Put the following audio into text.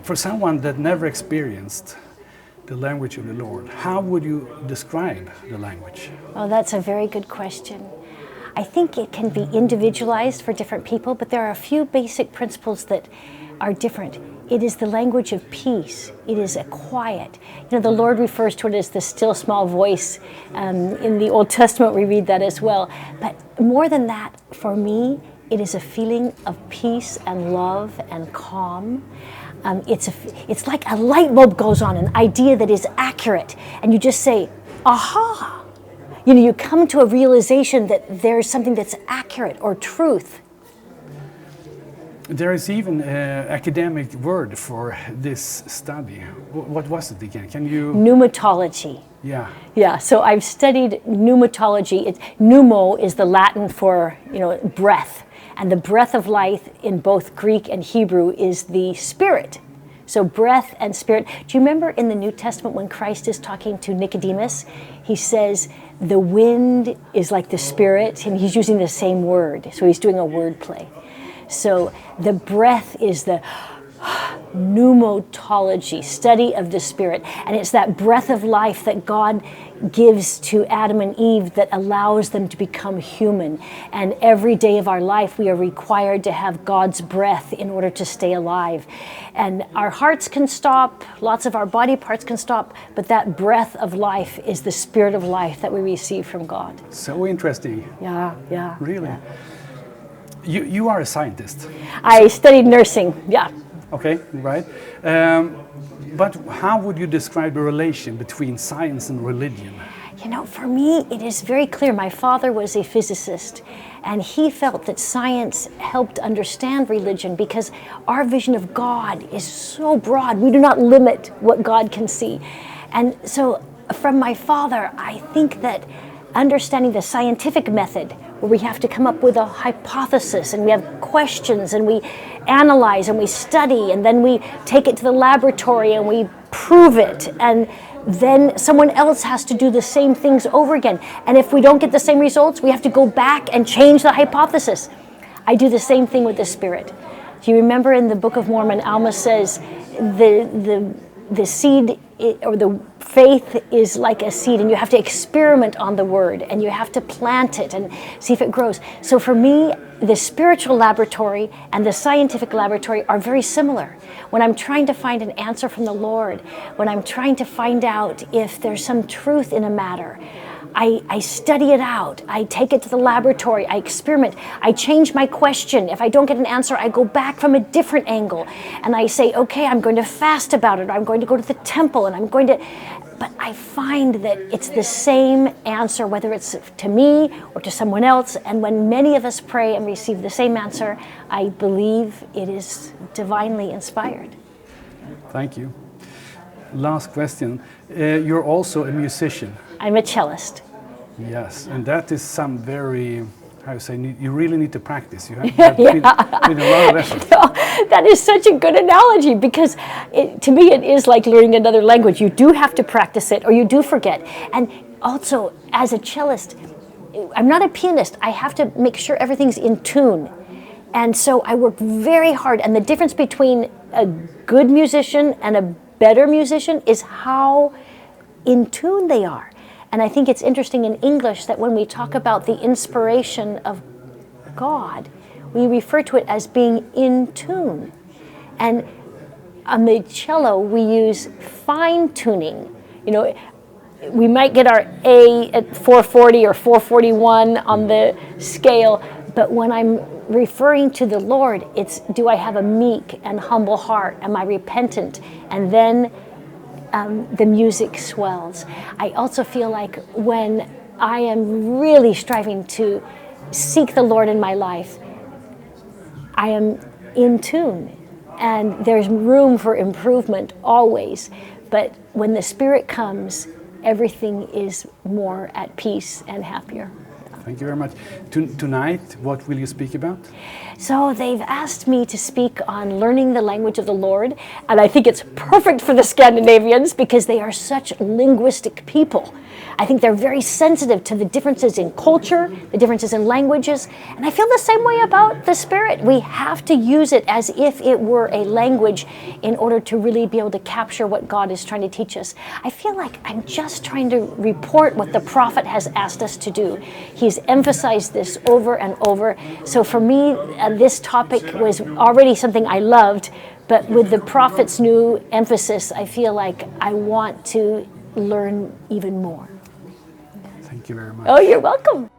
For someone that never experienced the language of the Lord, how would you describe the language? Oh, that's a very good question. I think it can be individualized for different people, but there are a few basic principles that are different. It is the language of peace. It is a quiet. You know, the Lord refers to it as the still small voice. In the Old Testament, we read that as well. But more than that, for me, it is a feeling of peace and love and calm. It's like a light bulb goes on, an idea that is accurate, and you just say, aha! You know, you come to a realization that there's something that's accurate or truth. There is even an academic word for this study. What was it again? Can you? Pneumatology. Yeah. Yeah, so I've studied pneumatology. Pneumo is the Latin for, breath. And the breath of life in both Greek and Hebrew is the spirit. So breath and spirit. Do you remember in the New Testament when Christ is talking to Nicodemus, he says the wind is like the spirit, and he's using the same word. So he's doing a word play. So the breath is the pneumatology, study of the spirit. And it's that breath of life that God gives to Adam and Eve that allows them to become human. And every day of our life, we are required to have God's breath in order to stay alive. And our hearts can stop, lots of our body parts can stop, but that breath of life is the spirit of life that we receive from God. So interesting. Yeah. Really? Yeah. You are a scientist. I studied nursing, yeah. Okay, right. But how would you describe the relation between science and religion? You know, for me, it is very clear. My father was a physicist, and he felt that science helped understand religion because our vision of God is so broad. We do not limit what God can see. And so from my father, I think that understanding the scientific method, where we have to come up with a hypothesis and we have questions and we analyze and we study and then we take it to the laboratory and we prove it, and then someone else has to do the same things over again. And if we don't get the same results, we have to go back and change the hypothesis. I do the same thing with the Spirit. Do you remember in the Book of Mormon, Alma says the seed or the faith is like a seed, and you have to experiment on the word and you have to plant it and see if it grows. So for me, the spiritual laboratory and the scientific laboratory are very similar. When I'm trying to find an answer from the Lord, when I'm trying to find out if there's some truth in a matter, I study it out. I take it to the laboratory. I experiment. I change my question. If I don't get an answer, I go back from a different angle. And I say, okay, I'm going to fast about it. Or I'm going to go to the temple and I'm going to... But I find that it's the same answer, whether it's to me or to someone else. And when many of us pray and receive the same answer, I believe it is divinely inspired. Thank you. Last question. You're also a musician. I'm a cellist. Yes, and that is some very, how you say, you really need to practice. You have to put a lot of effort. That is such a good analogy because to me it is like learning another language. You do have to practice it or you do forget. And also, as a cellist, I'm not a pianist. I have to make sure everything's in tune. And so I work very hard. And the difference between a good musician and a better musician is how in tune they are. And I think it's interesting in English that when we talk about the inspiration of God, we refer to it as being in tune. And on the cello, we use fine tuning. You know, we might get our A at 440 or 441 on the scale, but when I'm referring to the Lord, it's, do I have a meek and humble heart? Am I repentant? And then the music swells. I also feel like when I am really striving to seek the Lord in my life, I am in tune. And there's room for improvement always. But when the Spirit comes, everything is more at peace and happier. Thank you very much. Tonight, what will you speak about? So they've asked me to speak on learning the language of the Lord, and I think it's perfect for the Scandinavians because they are such linguistic people. I think they're very sensitive to the differences in culture, the differences in languages, and I feel the same way about the Spirit. We have to use it as if it were a language in order to really be able to capture what God is trying to teach us. I feel like I'm just trying to report what the prophet has asked us to do. He's emphasized this over and over. So for me, this topic was already something I loved, but with the prophet's new emphasis, I feel like I want to learn even more. Thank you very much. Oh, you're welcome.